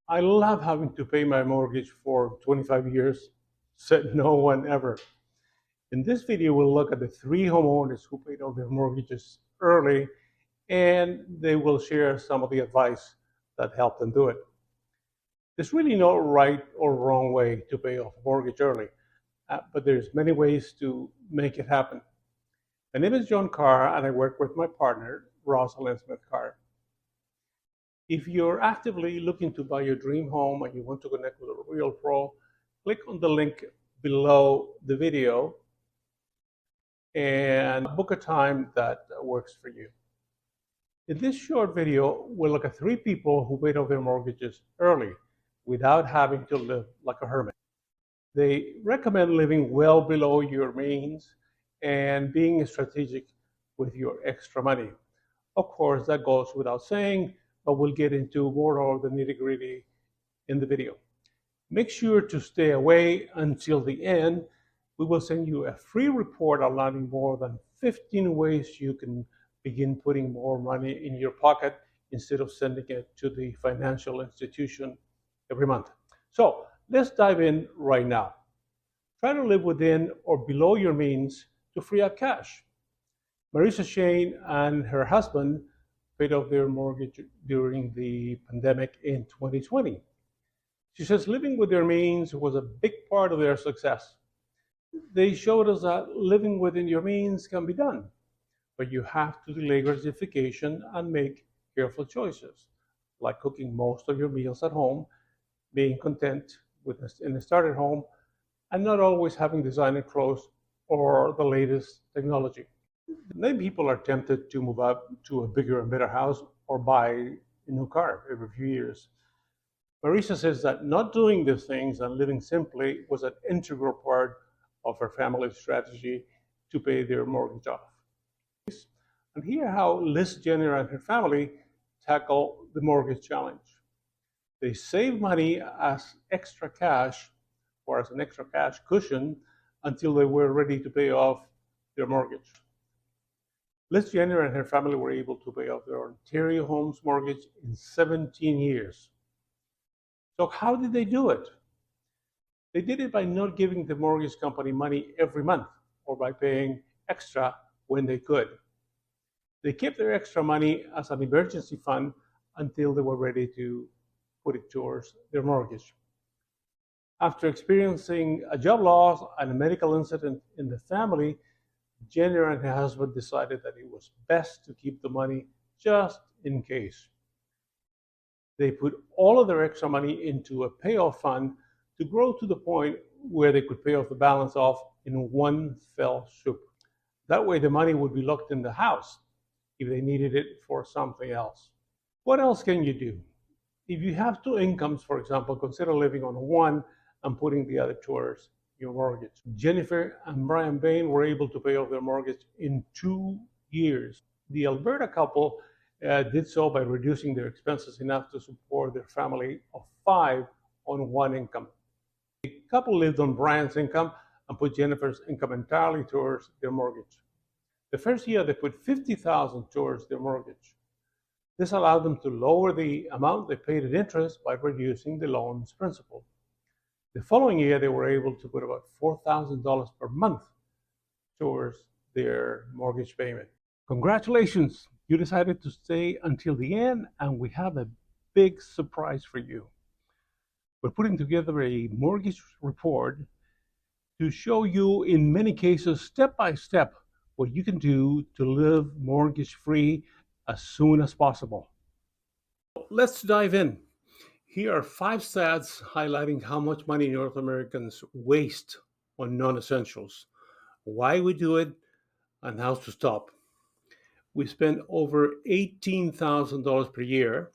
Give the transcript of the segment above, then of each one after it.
I love having to pay my mortgage for 25 years, said no one ever. In this video, we'll look at the three homeowners who paid off their mortgages early, and they will share some of the advice that helped them do it. There's really no right or wrong way to pay off a mortgage early, but there's many ways to make it happen. My name is John Carr, and I work with my partner, Rosalin Smith-Carr. If you're actively looking to buy your dream home and you want to connect with a real pro, click on the link below the video and book a time that works for you. In this short video, we'll look at three people who paid off their mortgages early without having to live like a hermit. They recommend living well below your means and being strategic with your extra money. Of course, that goes without saying, but we'll get into more of the nitty-gritty in the video. Make sure to stay away until the end. We will send you a free report outlining more than 15 ways you can begin putting more money in your pocket instead of sending it to the financial institution every month. So let's dive in right now. Try to live within or below your means to free up cash. Marisa Shane and her husband paid off their mortgage during the pandemic in 2020. She says living with their means was a big part of their success. They showed us that living within your means can be done, but you have to delay gratification and make careful choices, like cooking most of your meals at home, being content in a starter home, and not always having designer clothes or the latest technology. Many people are tempted to move up to a bigger and better house or buy a new car every few years. Marisa says that not doing these things and living simply was an integral part of her family's strategy to pay their mortgage off. And here how Liz Jenner and her family tackle the mortgage challenge. They save money as extra cash or as an extra cash cushion until they were ready to pay off their mortgage. Liz Jenner and her family were able to pay off their Ontario home's mortgage in 17 years. So how did they do it? They did it by not giving the mortgage company money every month or by paying extra when they could. They kept their extra money as an emergency fund until they were ready to put it towards their mortgage. After experiencing a job loss and a medical incident in the family, Jenner and her husband decided that it was best to keep the money just in case. They put all of their extra money into a payoff fund to grow to the point where they could pay off the balance off in one fell swoop. That way the money would be locked in the house if they needed it for something else. What else can you do? If you have two incomes, for example, consider living on one and putting the other towards your mortgage. Jennifer and Brian Bain were able to pay off their mortgage in 2 years. The Alberta couple did so by reducing their expenses enough to support their family of 5 on one income. The couple lived on Brian's income and put Jennifer's income entirely towards their mortgage. The first year they put $50,000 towards their mortgage. This allowed them to lower the amount they paid in interest by reducing the loan's principal. The following year, they were able to put about $4,000 per month towards their mortgage payment. Congratulations, you decided to stay until the end, and we have a big surprise for you. We're putting together a mortgage report to show you, in many cases, step by step, what you can do to live mortgage-free as soon as possible. Let's dive in. Here are 5 stats highlighting how much money North Americans waste on non-essentials, why we do it, and how to stop. We spend over $18,000 per year.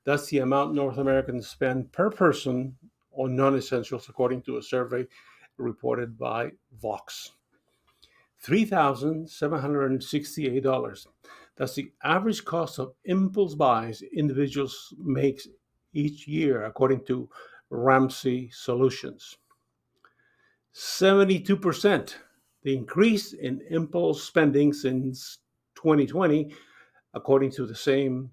That's the amount North Americans spend per person on non-essentials, according to a survey reported by Vox. $3,768. That's the average cost of impulse buys individuals make each year, according to Ramsey Solutions. 72%, the increase in impulse spending since 2020, according to the same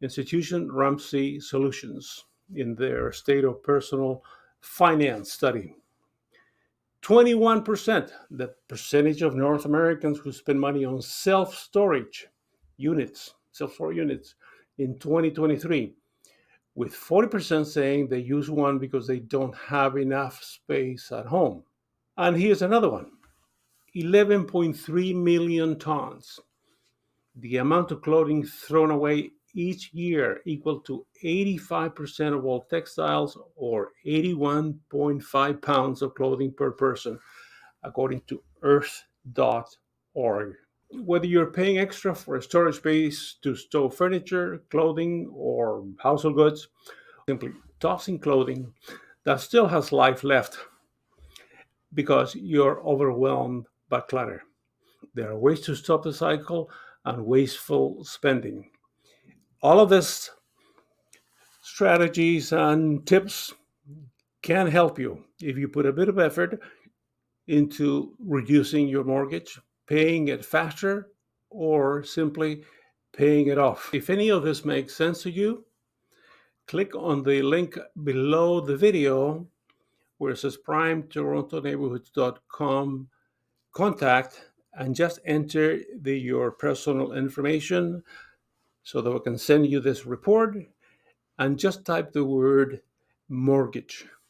institution, Ramsey Solutions. in their State of Personal Finance study. 21%, the percentage of North Americans who spend money on self-storage units in 2023, with 40% saying they use one because they don't have enough space at home. And here's another one, 11.3 million tons. The amount of clothing thrown away each year equal to 85% of all textiles, or 81.5 pounds of clothing per person, according to earth.org. Whether you're paying extra for a storage space to store furniture, clothing, or household goods, simply tossing clothing that still has life left because you're overwhelmed by clutter. There are ways to stop the cycle and wasteful spending. All of these strategies and tips can help you if you put a bit of effort into reducing your mortgage, paying it faster, or simply paying it off. If any of this makes sense to you, click on the link below the video where it says primetorontoneighborhoods.com contact, and just enter your personal information so that we can send you this report, and just type the word mortgage.